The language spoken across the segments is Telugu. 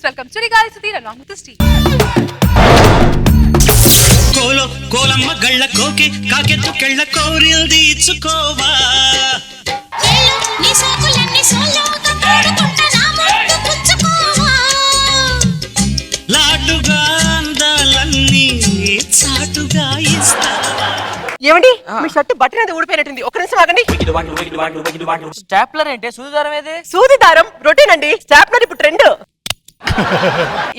Let's welcome Sudigali Sudheer and Amruthasri. కోలో కోలమ్మ గళ్ళ కోకి కాకెత్తు కెళ్ళ కోరిల్ది ఇచ్చుకోవా నీ సోకులన్నీ సోలోగా తోడుకుంటా నా ముద్దు పుచ్చుకోవా లాటుగా అందాలన్నీ చాటుగా ఇస్తా. ఏమండి మీ షర్ట్ బటన్ అది ఊడిపోయినట్టుంది, ఒక్క నిమిషం ఆగండి. స్టాప్లర్ ఏంటి? సూది దారం ఏది? సూది దారం రొటీన్ అండి, స్టాప్లర్ ఇప్పుడు ట్రెండ్.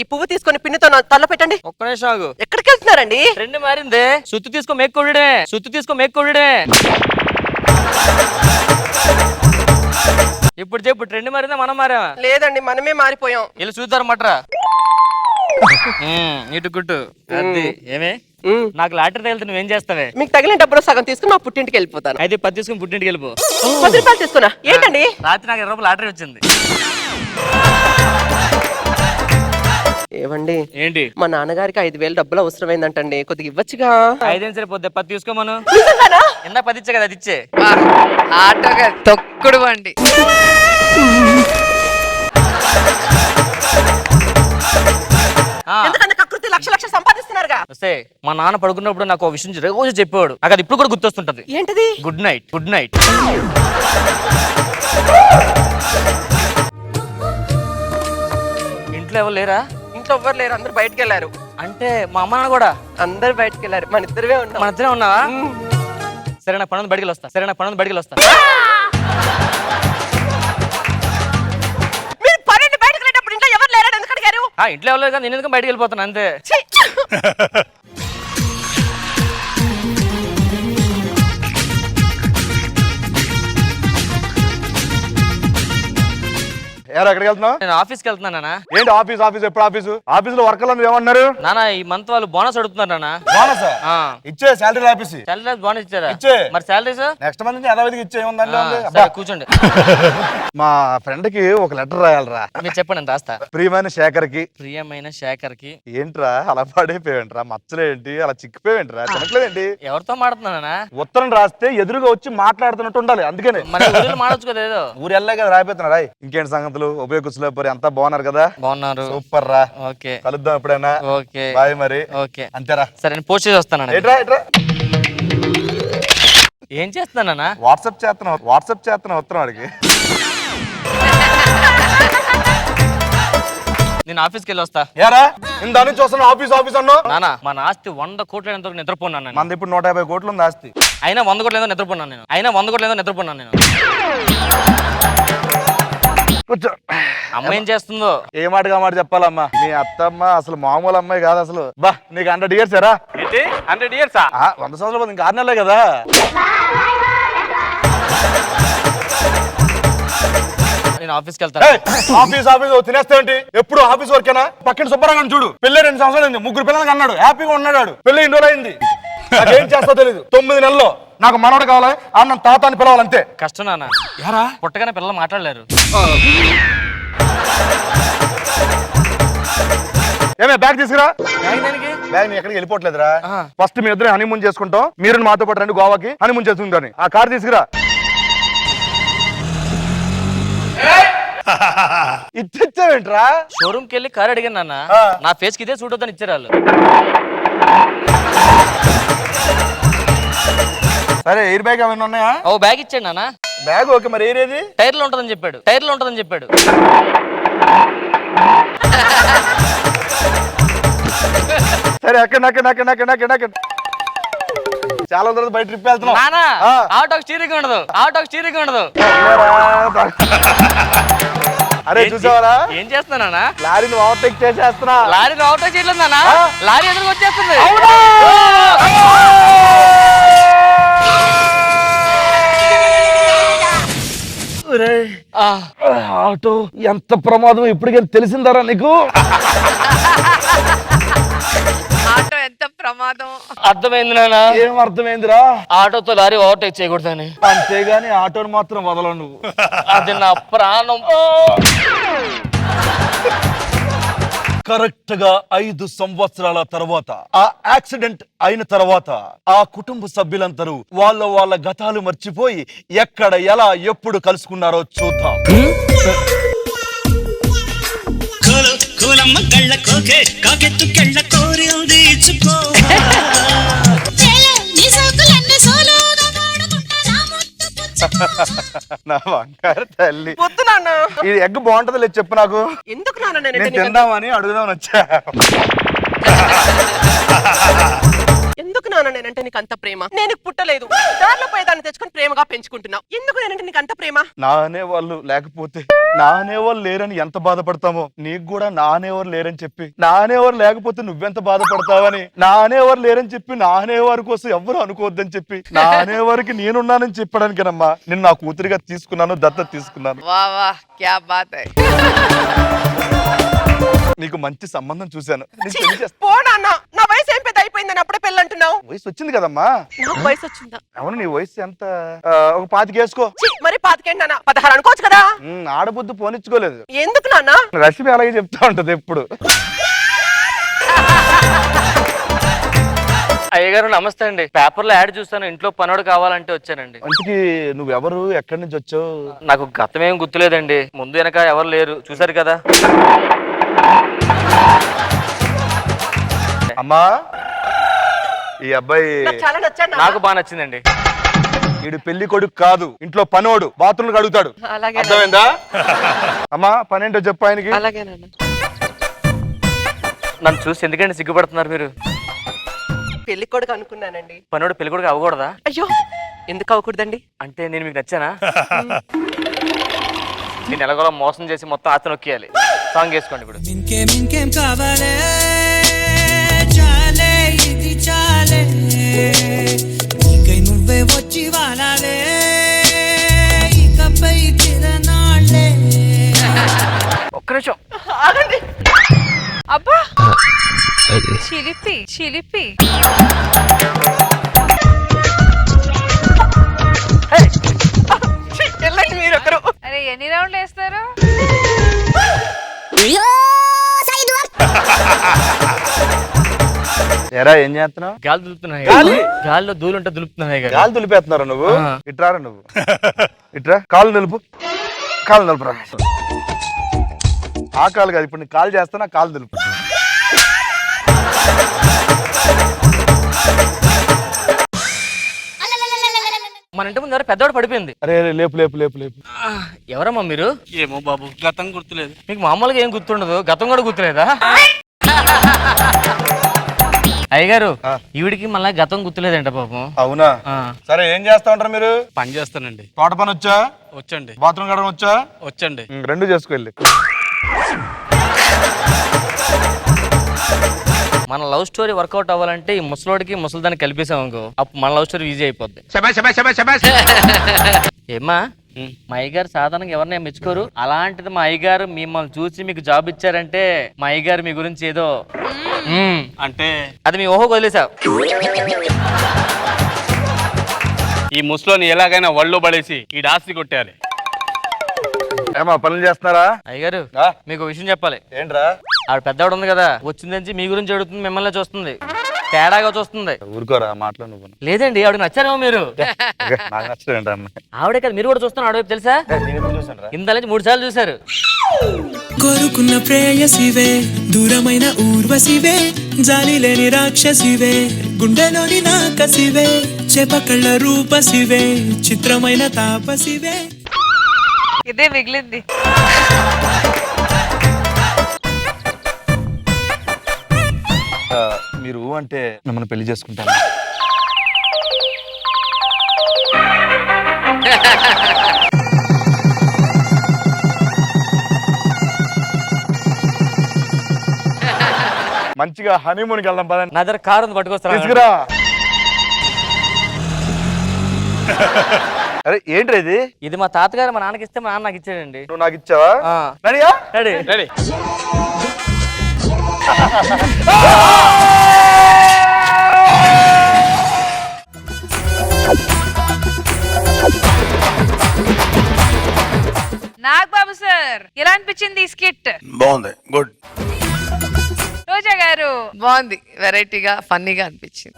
ఈ పువ్వు తీసుకొని పిన్నుతో నా తల పెట్టండి. ఒక్క నిమిషం ఆగు. ఎక్కడికి వెళ్తున్నారండి? ట్రెండ్ మారిందే. సుత్తు తీసుకో మేక్కొడమే, సుత్తు తీసుకో మేక్కొడమే. ఇప్పుడు చెప్పు, ట్రెండ్ మారిందా మనం మారా? లేదండి మనమే మారిపోయాం. వెళ్ళి చూద్దారు మట్రా. ఇటు గుట్టు అది ఏమే నాకు లాటరీ తగిలితే నువ్వేం చేస్తావే? మీకు తగిలిన డబ్బులు సగం తీసుకుని మా పుట్టింటికి వెళ్ళిపోతాను. అయితే 10 తీసుకుని పుట్టింటికి వెళ్ళిపో. 10 రూపాయలు తీసుకున్నా. ఏంటండి? రాత్రి నాకు 20 రూపాయలు లాటరీ వచ్చింది. ఏవండి ఏంటి? మా నాన్నగారికి 5,000 డబ్బులు అవసరమైందంటండి, కొద్దిగా ఇవ్వచ్చుగా. 5 ఏం సరిపోద్ది, 10 తీసుకోమను. నిజంగానా? ఎంత 10 ఇచ్చే కదా, అది ఇచ్చే. ఆటోగా తొక్కుడు బండి. ఎందుకంటే కకృతి లక్ష సంపాదిస్తున్నారుగా. వస్తే మా నాన్న పడుకున్నప్పుడు నాకు ఒక విషయం రోజు చెప్పేవాడు, నాకు అది ఇప్పుడు కూడా గుర్తొస్తుంటది. ఏంటిది? Good night, good night. ఇంట్లో ఎవరు లేరా? ఇంట్లో ఎవ్వరు లేరు, అందరు బయటకు వెళ్ళారు. అంటే మా అమ్మ నాన్న కూడా అందరు బయటకు వెళ్ళారు, మన ఇద్దరే ఉన్నాం. మన ఇద్దరే ఉన్నావా? సరే నా పనుంది బయటికి వస్తా. సరే నా పనుంది బయటికి వస్తా. మీరు పన్నెండు బయటకు వెళ్ళేటప్పుడు ఇంట్లో ఎవరు లేరు ఎందుకు అడిగారు? ఇంట్లో ఎవరు లేదు, నేను ఎందుకు బయటికి వెళ్ళిపోతాను అంతే. ఎక్కడికి వెళ్తున్నావు? నేను ఆఫీస్కి వెళ్తున్నాను నాన్న. ఏంటి ఆఫీస్ ఆఫీస్ ఎప్పుడు ఆఫీసులో వర్కర్లు ఏమన్నారు నాన్న ఈ మంత్ వాళ్ళు బోనస్ అడుగుతున్నారు నాన్న. బోనస్ ఇచ్చే శాలరీ ఆఫీస్ శాలరీ బోనస్ ఇచ్చారా? ఇచ్చే. మరి శాలరీస్ నెక్స్ట్ మంత్ యథావిధికి ఇచ్చే కూర్చోండి. మా ఫ్రెండ్ కి ఒక లెటర్ రాయాలరా. మీరు చెప్పండి, నేను రాస్తా. ప్రియమైన శేఖర్ కి. ప్రియమైన శేఖర్ కి. ఏంట్రా అలా పాడైపోయావేంట్రా? మచ్చలేంటి అలా చిక్కిపోయావేంట్రా? తినట్లేదేంటి? ఎవరితో మాడుతున్నా? ఉత్తరం రాస్తే ఎదురుగా వచ్చి మాట్లాడుతున్నట్టు ఉండాలి, అందుకనే. మరి ఊరిలో మాడొచ్చు కదా ఏదో. ఊరు వెళ్ళే కదా రాయిపోతున్నా. రాయ్. ఇంకేంటి సంగతులు? ఉపయోగించలేకపోయి అంతా బాగున్నారు కదా? బాగున్నారు. సూపర్ రా. ఓకే కలుద్దాం ఎప్పుడైనా. ఓకే బాయ్ మరి. ఓకే అంతేరా. సరే నేను పోస్ట్ చేసి వస్తాను. ఏం చేస్తున్నానా? వాట్సాప్ చేస్తున్నావు ఉత్తరం వాడికి. నేను ఆఫీస్కి వెళ్ళి వస్తా. ఏరా ఇందా నుంచి వస్తున్నా ఆఫీస్ అన్నావు. నానా మన ఆస్తి 100 కోట్ల నిద్రపోన్నాను నేను. మనది ఇప్పుడు 150 కోట్లు ఉంది ఆస్తి. అయినా 100 కోట్ల నిద్రపోన్నాను నేను. కూర్చో. అమ్మ ఏం చేస్తుందో? ఏ మాటగా మాట చెప్పాలమ్మా. నీ అత్తమ్మ అసలు మామూలు అమ్మాయి కాదు అసలు. బా నీకు 100 years ఏరా? 100 years? 100 సంవత్సరాలు ఇంకా 6 నెలలే కదా. నేను ఆఫీస్కి వెళ్తాను. ఆఫీస్ తినేస్తావేంటి? ఎప్పుడు ఆఫీస్ వర్కేనా? పక్కన సుబ్బరంగా చూడు, పెళ్లి 2 సంవత్సరాలు అయింది, 3 పిల్లలకి అన్నాడు, హ్యాపీగా ఉన్నాడు. పెళ్లి 2 రోజులు అయింది. నాకేం చేస్తా తెలీదు. 9 నెలల్లో నాకు మనవడు కావాలి, అన్న తాత అని పిలవాలంతే. కష్టం నాన్న. యారా పుట్టగానే పిల్లలు మాట్లాడలేరు. ఏమే బ్యాగ్ తీసుకురా. బ్యాగ్ నీ ఎక్కడికి వెళ్ళిపోవట్లేదురా. ఫస్ట్ మీ ఇద్దరు హనీమూన్ చేసుకుంటాం, మీరు మాతో పాటు రండి గోవాకి హనీమూన్ చేసుకుంటాను. ఆ కార్ తీసుకురా. ఇచ్చావేంట్రా? షోరూమ్ కి వెళ్ళి కార్ అడిగాను నాన్న. నా ఫేస్ కి ఇదే సూట్ అవుతాను ఇచ్చారు వాళ్ళు. సరే ఎయిర్ బ్యాగ్ ఏమైనా ఉన్నాయా? ఓ బ్యాగ్ ఇచ్చాడు నాన్న. బ్యాగ్ ఓకే, మరి ఎయిర్ ఏది? టైర్ లో ఉంటుందని చెప్పాడు. సరే అక్కడ చాలా తర్వాత బయట ట్రిప్ వెళ్తున్నాం. ఆటోకి స్టీరింగ్ ఉండదు. అరే చూసావరా ఏం చేస్తున్నా? లారీని ఓవర్టేక్ చేసేస్తున్నా. లారీని ఓవర్టేక్ చేయలేదు నాన్న, లారీ ఎదురుకు వచ్చేస్తుంది. ఆటో ఎంత ప్రమాదం ఇప్పటికేం తెలిసిందారా నీకు? ఆటో ఎంత ప్రమాదం అర్థమైంది నాన్న. ఏం అర్థమైందిరా? ఆటోతో లారీ ఓవర్టేక్ చేయకూడదని. అంతేగాని ఆటోని మాత్రం వదలవు నువ్వు. అది నా ప్రాణం. కరెక్ట్ గా 5 సంవత్సరాల తర్వాత ఆ యాక్సిడెంట్ అయిన తర్వాత ఆ కుటుంబ సభ్యులందరూ వాళ్ళ గతాలు మర్చిపోయి ఎక్కడ ఎలా ఎప్పుడు కలుసుకున్నారో చూద్దాం. కోలమ్మ గళ్ళ కోకే కాకెత్తుకెళ్ళ కోరింది ఇచ్చుకోవా నా బంగారు తల్లి వద్దు నాన్న. ఇది ఎగ్ బాగుంటది లేదు చెప్పు నాకు. ఎందుకు నాన్న నేనంటే నేను నీకు తిందామని అడుగుదామని వచ్చా. ఎందుకు నాన్న నేనంటే నీకు అంత ప్రేమ? నేను పుట్టలేదు, దారిలో పోయేదాన్ని తెచ్చుకొని ప్రేమగా పెంచుకుంటున్నావు. ఎందుకు నేనంటే నీకు అంత ప్రేమ? నా అనేవాళ్ళు లేకపోతే, నా అనేవాళ్ళు లేరని ఎంత బాధపడతామో, నీకు కూడా నా అనేవారు లేరని చెప్పి, నా అనేవారు లేకపోతే నువ్వెంత బాధపడతావని, నా అనేవారు లేరని చెప్పి నా అనేవారి కోసం ఎవరు అనుకోవద్దని చెప్పి, నా అనేవారికి నేనున్నానని చెప్పడానికేనమ్మా నేను నా కూతురిగా తీసుకున్నాను, దత్తత తీసుకున్నాను. वाह वाह क्या बात है. నీకు మంచి సంబంధం చూశాను. నీకు పెళ్లి చేస్తా. పో నాన్న, నా వయసు ఏం పెద్ద అయిపోయిందని అప్పుడే పెళ్ళి అంటున్నావు. వయసు వచ్చింది కదమ్మా. నాకు వయసు వచ్చిందా? అవును, నీ వయసు ఎంత? ఒక 25 వేసుకో. ఛీ, మరి 25 నాన్న, 16 అనుకోవచ్చు కదా. ఆడబుద్ధి పోనిచ్చుకోలేదు. ఎందుకు నాన్న? రష్మి అలాగే చెప్తా ఉంటది ఎప్పుడు. అయ్యగారు నమస్తే అండి. పేపర్ లో యాడ్ చూస్తాను, ఇంట్లో పనోడు కావాలంటే వచ్చానండి. అందుకే నువ్వెవరు, ఎక్కడి నుంచి వచ్చావు? నాకు గతం ఏం గుర్తులేదండి, ముందు వెనక ఎవరు లేరు, చూసారు కదా. అమ్మా, ఈ అబ్బాయి నాకు చాలా నచ్చాడు నాన్న. నాకు బాగా నచ్చిందండి. వీడు పెళ్లి కొడుకు కాదు, ఇంట్లో పనోడు, బాత్రూమ్ అడుగుతాడు. అలాగే అర్థమైందా? అమ్మా, పనేంటో చెప్పు ఆయనకి. అలాగే నాన్న. నన్ను చూసి ఎందుకంటే సిగ్గుపడుతున్నారు మీరు? పెళ్లి కొడుకు అనుకున్నానండి. పనోడు పెళ్లి కొడుకు అవ్వకూడదా? అయ్యో, ఎందుకు అవ్వకూడదండి? అంటే నేను మీకు నచ్చానా? నేను ఎలాగోలా మోసం చేసి మొత్తం ఆస్తి నొక్కియాలి. సాంగ్ వేసుకోండి ఇప్పుడు. ఇంకేం కావాలే, చాలే ఇది చాలే, నీకై నువ్వే వచ్చి వాలాలే, ఇకపై తిరనాళ్ళే. ఒక్క నిమిషం ఆగండి. అబ్బా చిలిపి చిలిపి. ఛీ, వెళ్ళండి మీరొకరు. అరే ఎన్ని రౌండ్లు వేస్తారు? ఎరా ఏం చేస్తున్నావు? గాలి దులుపుతున్నాయి. గాలి? గాలిలో దూలుంటే దులుపుతున్నాయి కదా. కాలు దులిపేస్తున్నారు నువ్వు. ఆ. ఇట్రారా నువ్వు. ఇట్రా, కాలు నిలుపు, కాలు నిలుపురా. ఆ కాలు కాదు, ఇప్పుడు నీ కాలు చేస్తానా, కాలు నిలుపు. మన ఇంటి ముందు ఎవరో పెద్దవాడు పడిపోయింది. అరే అరే, లేపు లేపు లేపు లేపు. ఎవరమ్మా మీరు? ఏమో బాబు, గతం గుర్తులేదు. మీకు మామూలుగా ఏం గుర్తుండదు, గతం కూడా గుర్తులేదా? అయ్యగారు, ఆ. ఈవిడికి మళ్ళీ గతం గుర్తులేదంట పాపం. అవునా? ఆ. సరే, ఏం చేస్తా ఉంటారు మీరు? పని చేస్తానండి. తోట పని వచ్చా? వచ్చండి. బాత్రూమ్ కడగడం వచ్చా? వచ్చండి. రెండు చేసుకెళ్ళి. మన లవ్ స్టోరీ వర్కౌట్ అవ్వాలంటే ఈ ముసలోడికి ముసలిదాన్ని కలిపేసాం అనుకో, అప్పుడు మన లవ్ స్టోరీ ఈజీ అయిపోద్ది. ఏమ్మా, మా అయ్యగారు సాధారణంగా ఎవరినైనా మెచ్చుకోరు, అలాంటిది మా అయ్యగారు మిమ్మల్ని చూసి మీకు జాబ్ ఇచ్చారంటే మా అయ్యగారు మీ గురించి ఏదో అంటే అది మీ ఓహో వదిలేసావు. ఈ ముసలోని ఎలాగైనా వళ్ళు పడేసి ఈ ఆస్తి కొట్టేయాలి. ఏమా పనులు చేస్తున్నారా? అయ్యగారు, ఆ? మీకు విషయం చెప్పాలి. ఏంట్రా? ఆవిడ పెద్దవాడు ఉంది కదా, వచ్చిందని మీ గురించి అడుగుతుంది, మిమ్మల్ని చూస్తుంది, తేడాగా చూస్తుంది. ఊరుకోరా, మాటలు నువ్వు. లేదండి, ఆవిడకి నచ్చారేమో మీరు. నాకు నచ్చలేదు అన్న. ఆవిడే కదా, మీరు కూడా చూస్తున్నారు ఆవిడ, తెలుసా? ఇంత నుంచి 3 సార్లు చూసారు. కోరుకున్న ప్రేయసివే, దూరమైన ఊర్వశివే, జాలి లేని రాక్షసివే, గుండెలోని నాకసివే, చేపకళ్ళ రూపసివే, చిత్రమైన తాపసివే. ఇదే మిగిలింది. మీరు అంటే మిమ్మల్ని పెళ్లి చేసుకుంటాను. మంచిగా హనీమూన్కి వెళ్దాం పదండి. నా దగ్గర కారు ఉంది, పట్టుకొస్తాను. తీసుకురా. అరే ఏంట్రా ఇది? ఇది మా తాతగారు మా నాన్నకి ఇస్తే మా నాన్న నాకు ఇచ్చాడండి. నువ్వు నాకు ఇచ్చావా? ఆ. రెడీయా? రెడీ. రెడీ. నాగబాబు సార్, ఎలా అనిపించింది ఈ స్కిట్? బాగుంది, గుడ్. రోజా గారు, బాగుంది, వెరైటీగా ఫన్నీగా అనిపించింది.